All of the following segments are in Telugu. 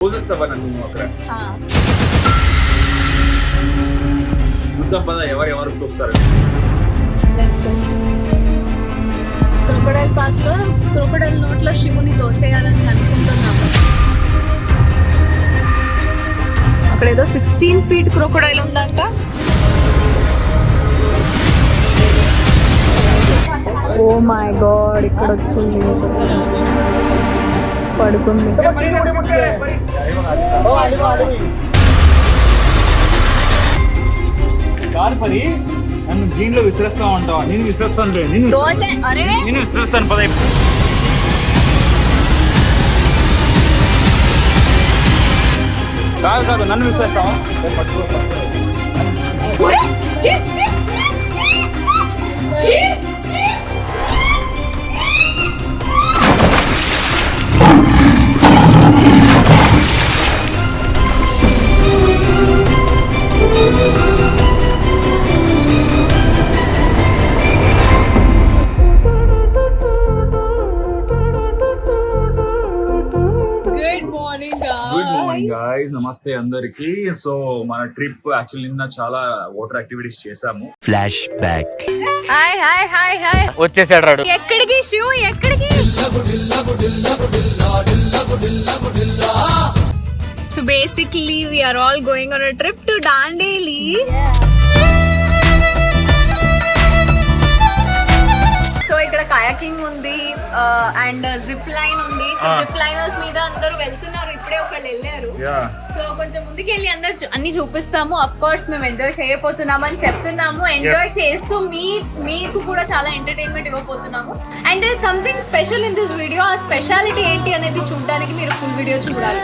పోజేస్తావా నన్ను అక్కడ చూద్దాం పద ఎవరు తోస్తారు. క్రొకొడైల్ పార్క్ లో క్రొకొడైల్ నోట్లో శివుని తోసేయాలని అనుకుంటున్నాము. అక్కడ ఏదో 16 feet క్రొకొడైల్ ఉందంట. ఓ మై గాడ్, ఇక్కడ వచ్చింది పడుకుంది. నన్ను దీంట్లో విసిరేస్తా ఉంటావా? నేను విసిరేస్తాను, నేను విసిరేస్తాను పద. కాదు నన్ను విసిరేస్తావా? గైస్ నమస్తే అందరికి. సో మన ట్రిప్ యాక్చువల్లీ నిన్న చాలా వాటర్ యాక్టివిటీస్ చేసాము. Flash back. Hi hi hi hi వచ్చేసాడు రాడు. ఎక్కడికి శివు, ఎక్కడికి? So basically we are all going on a trip to Dandeli. So ఇక్కడ కయాకింగ్ ఉంది అండ్ జిప్ లైన్ ఉంది. సో జిప్ లైనర్స్ మీద అందరూ వెళ్తున్నారు, ఇప్పుడే ఒకళ్ళు వెళ్ళారు. సో కొంచెం ముందుకు వెళ్ళి అందరు అన్ని చూపిస్తాము. అఫ్ కోర్స్ మేము ఎంజాయ్ చేయబోతున్నాము అని చెప్తున్నాము. ఎంజాయ్ చేస్తూ మీకు కూడా చాలా ఎంటర్టైన్మెంట్ ఇవ్వబోతున్నాము. And there something special in this video. ఆ స్పెషాలిటీ ఏంటి అనేది చూడడానికి మీరు ఫుల్ వీడియో చూడాలి.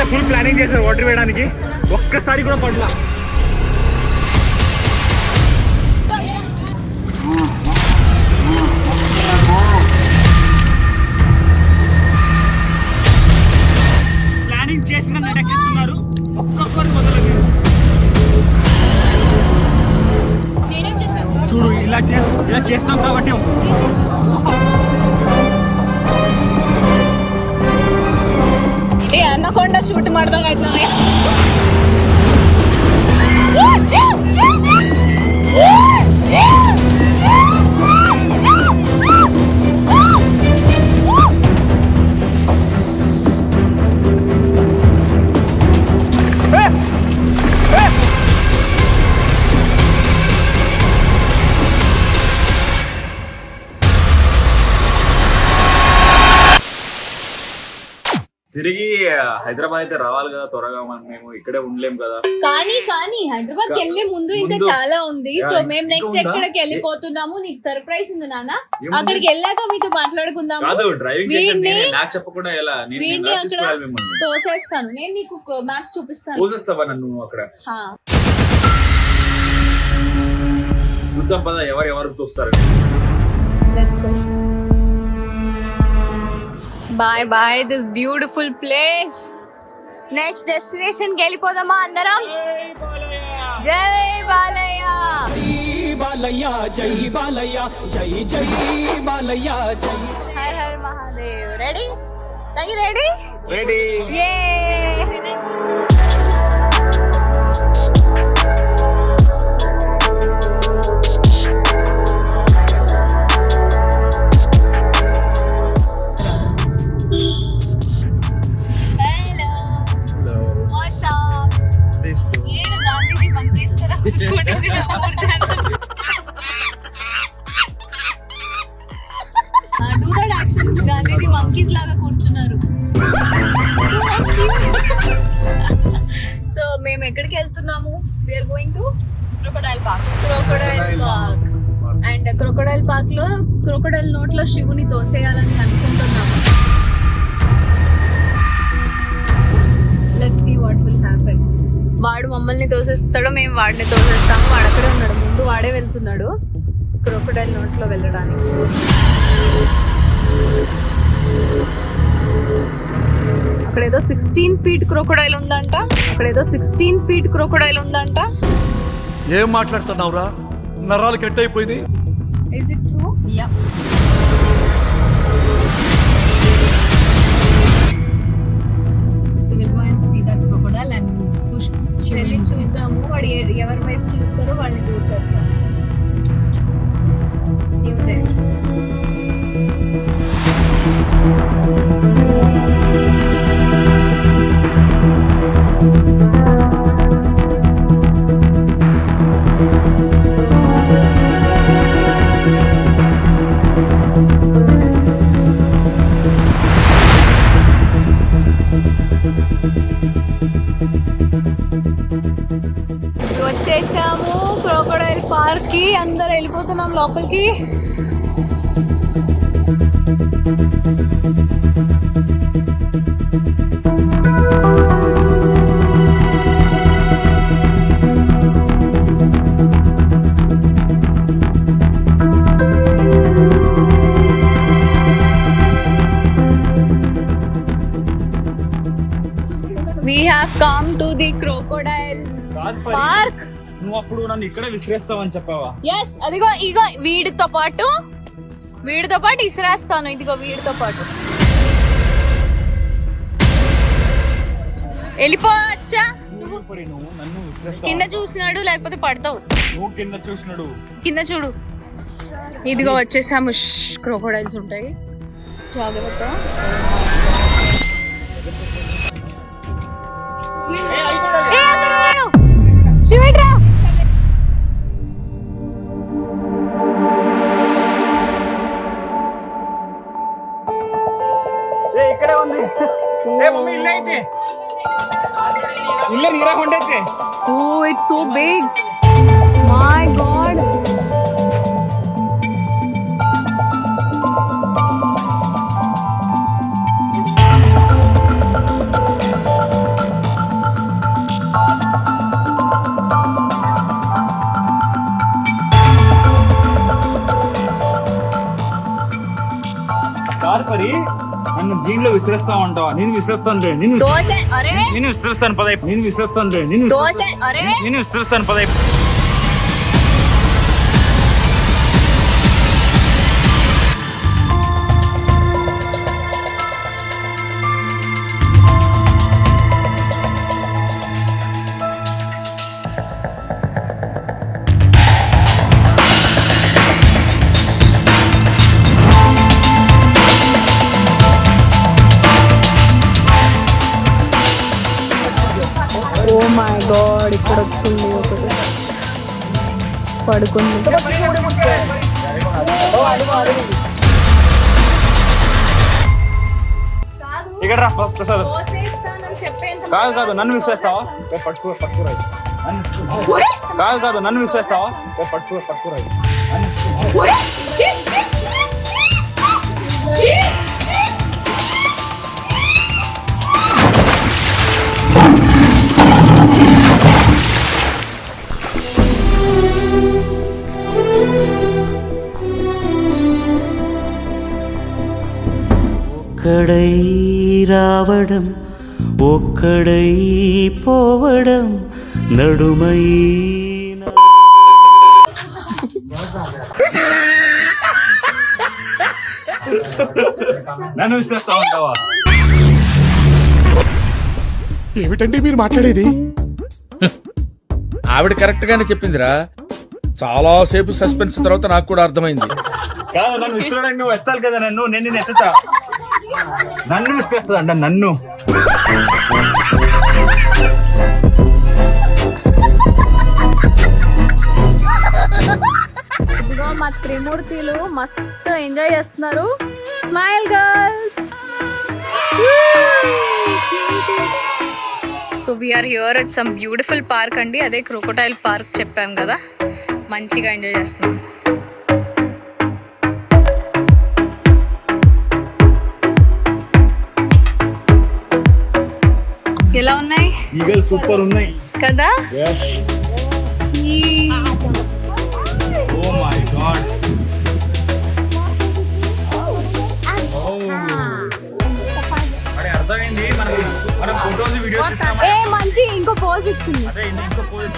ఫుల్ ప్లానింగ్ చేశారు వాటర్ వేయడానికి, ఒక్కసారి కూడా పడలా. ప్లానింగ్ చేసిన నడకిస్తున్నారు, ఒక్కొక్కరు మొదలు. చూడు ఇలా చేస్తాం కాబట్టి ಅನ್ನಕೊಂಡ ಶೂಟ್ ಮಾಡ್ದಂಗ ಆಯ್ತು ನನಗೆ. తిరిగి హైదరాబాద్ అయితే రావాలి కదా త్వరగా, మేము ఇక్కడే ఉండలేం కదా. కానీ హైదరాబాద్ కి వెళ్ళే ముందు ఇంకా చాలా ఉంది. సో మేము నెక్స్ట్ ఎక్కడికి వెళ్ళిపోతున్నాము, నీకు సర్ప్రైజ్ ఉంది నాన్న. అక్కడికి వెళ్ళాక మీతో మాట్లాడుకుందాము. కాదు డ్రైవింగ్ నాకు చెప్పకుండా ఎలా? వీడిని అక్కడ తోసేస్తాను, నేను నీకు మ్యాప్స్ చూపిస్తాను. తోసేస్తావా నన్ను అక్కడ? చూద్దాం పద ఎవరు తోస్తారు. Let's go. Bye bye this beautiful place. Next destination ki వెళ్ళిపోదామా అందరం? జై బాలయ్య, జై బాలయ్య, జై బాలయ్య, జై జై బాలయ్య, జై హర్ హర్ మహాదేవ్. రెడీ? తంగి రెడీ? రెడీ. యే. గాంధీజీ మంకీస్ లాగా కూర్చున్నారు. సో మేము ఎక్కడికి వెళ్తున్నాము? we are going to crocodile park and crocodile park లో క్రొకొడైల్ నోట్లో శివుని తోసేయాలని అనుకుంటున్నాము. Let's see what will happen. వాడు మమ్మల్ని తోసేస్తాడో మేము వాడిని తోసేస్తాము. వాడు అక్కడే ఉన్నాడు, ముందు వాడే వెళ్తున్నాడు క్రొకొడైల్ నోట్లో వెళ్ళడానికి. అక్కడేదో 16 feet క్రొకొడైల్ ఉందంట. ఏం మాట్లాడుతున్నావురా? నరాలు కట్ అయిపోయింది. Is it true? Yeah. So we'll go and see that crocodile and we'll push. వెళ్ళి చూద్దాము, వాడు ఎవరి వైపు చూస్తారో వాళ్ళని చూసేద్దాం. See you there. వచ్చేసాము క్రొకొడైల్ పార్క్ కి. అందరు వెళ్ళిపోతున్నాం లోపలికి. We have come to the crocodile park. నువ్వు అప్పుడు నన్ను ఇక్కడే విసిరేస్తావని చెప్పావా? ఎస్, అదిగో ఇగో వీడితో పాటు ఇసిరేస్తాను. ఇదిగో వీడితో పాటు వెళ్ళిపోవచ్చా? నువ్వు నన్ను విసిరేస్తావా? కింద చూసినాడు, లేకపోతే పడతావు. నువ్వు కింద చూసినాడు. కింద చూడు. ఇదిగో వచ్చేసాము. క్రొకొడైల్స్ ఉంటాయి, జాగ్రత్త. శివేట్రా ఇక్కడే ఉంది. మమ్మీ ఇల్లు అయితే ఇల్లు నీరా ఉండైతే. Oh it's so big, my god. పరి నన్ను దీంట్లో విసిరేస్తా ఉంటావా? నేను విసిరేస్తాను రే. నేను విసిరేస్తాను పదై. నేను విసిరేస్తాను రే. నేను విసిరేస్తాను పదై. ఓ మై గాడ్, ఇక్కడ వచ్చింది ఒకటి పడుకుంది. ఇక్కడ రా ప్రసాద్. కాదు నన్ను విసిరేస్తావా? పట్టుకురా. కాదు నన్ను విసిరేస్తావా? పట్టుకురా. ఒక్కడై రావడం, ఒక్కడై పోవడం, నడుమై నన్ను విసిరేస్తా ఉంటావా? ఏమిటండి మీరు మాట్లాడేది? ఆవిడ కరెక్ట్ గానే చెప్పిందిరా. చాలా సేపు సస్పెన్స్ తర్వాత నాకు కూడా అర్థమైంది. కాదు నన్ను విసిరడానికి నువ్వు ఎత్తాలి కదా నన్ను. నేను ఎత్తుతా. నన్ను విసిరేస్తా అంట నన్ను. ఇదిగో మా త్రిమూర్తిలు మస్తు ఎంజాయ్ చేస్తున్నారు. Smile girls. So we are here at some beautiful park అండి, అదే క్రోకోటైల్ పార్క్ చెప్పాం కదా, మంచిగా ఎంజాయ్ చేస్తున్నాం. ఎలా ఉన్నాయి ఈగల్ సూపర్ ఉన్నాయి కదా? Oh my god. అరే అర్థమైంది, మనం ఫోటోస్ వీడియోస్ ఇస్తామా? మంచి ఇంకో పోజ్ ఇచ్చింది. అదే ఇంకో పోజ్.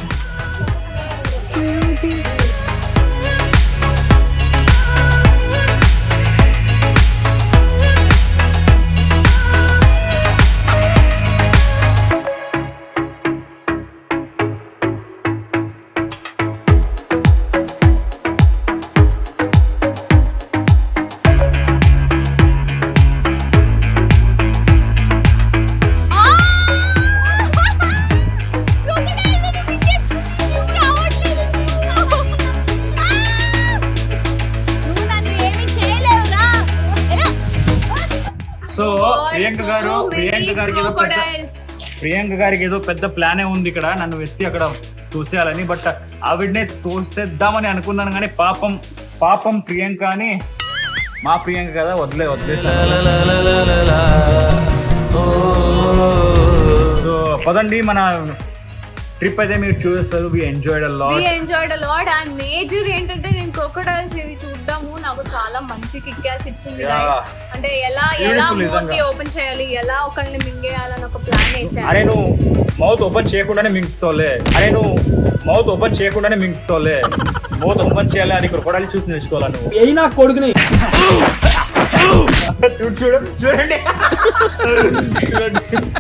సో ప్రియాంక గారికి ఏదో పెద్ద ప్లానే ఉంది ఇక్కడ, నన్ను ఎత్తి అక్కడ తోసేయాలని. బట్ ఆవిడనే తోసేద్దామని అనుకున్నాను కానీ పాపం ప్రియాంక అని, మా ప్రియాంక కదా, వదిలేసాను. సో పదండి, మన ట్రిప్ అయితే మీరు చూస్తారు. We enjoyed a lot. And major ఏంటంటే నేను క్రోకోడైల్స్ ఇది చూద్దాము, నాకు చాలా మంచి కిక్యాస్ ఇచ్చింది. అంటే ఎలా మూతి ఓపెన్ చేయాలి, ఎలా ఒకళ్ళని మింగేయాలని ఒక ప్లాన్ వేసాను. అరే నువ్వు మౌత్ ఓపెన్ చేయకుండానే మింగుతోలే. మౌత్ ఓపెన్ చేయాలి అని క్రోకోడైల్ చూసి నేర్చుకోవాలి నువ్వు. అయినా కొడుకుని చూడండి.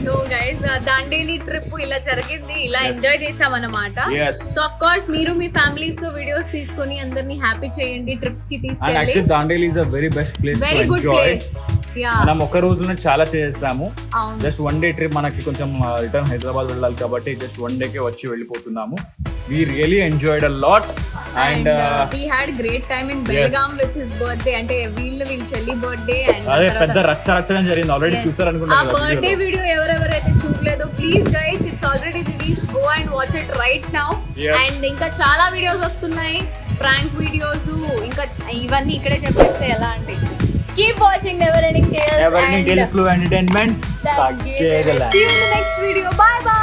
సో గైస్ దాండేలి ట్రిప్ ఇలా జరిగింది, ఇలా ఎంజాయ్ చేసాం అన్నమాట. Yes. సో ఆఫ్ కోర్స్ మీరు మీ ఫ్యామిలీస్ తో వీడియోస్ తీసుకొని అందరినీ హ్యాపీ చేయండి, ట్రిప్స్ కి అండ్ తీసుకెళ్ళి. Actually Dandeli is a very best place to very good enjoy. Place. Yeah, మనం ఒక రోజులో చాలా చేసాము. అవును. జస్ట్ వన్ డే ట్రిప్, మనకి కొంచెం రిటర్న్ హైదరాబాద్ వెళ్ళాలి కాబట్టి జస్ట్ వన్ డేకే వచ్చి వెళ్ళిపోతున్నాము. We really enjoyed a lot and we had great time in Belgaum with his birthday. అంటే వీళ్ళ చెల్లి బర్త్డే. అదే పెద్ద రచ్చగా జరిగింది, ఆల్రెడీ చూసారు ఆ అనుకుంటా. బర్త్డే వీడియో ఎవరెవరైతే చూడలేదో please guys, it's already released, go and watch it right now. And ఇంకా చాలా వీడియోస్ వస్తున్నాయి, ప్రాంక్ వీడియోస్, ఇంకా ఇవన్నీ ఇక్కడే చెప్పేస్తే ఎలా అంటే keep watching never ending tales Clue Entertainment. See you in the next video. Bye bye.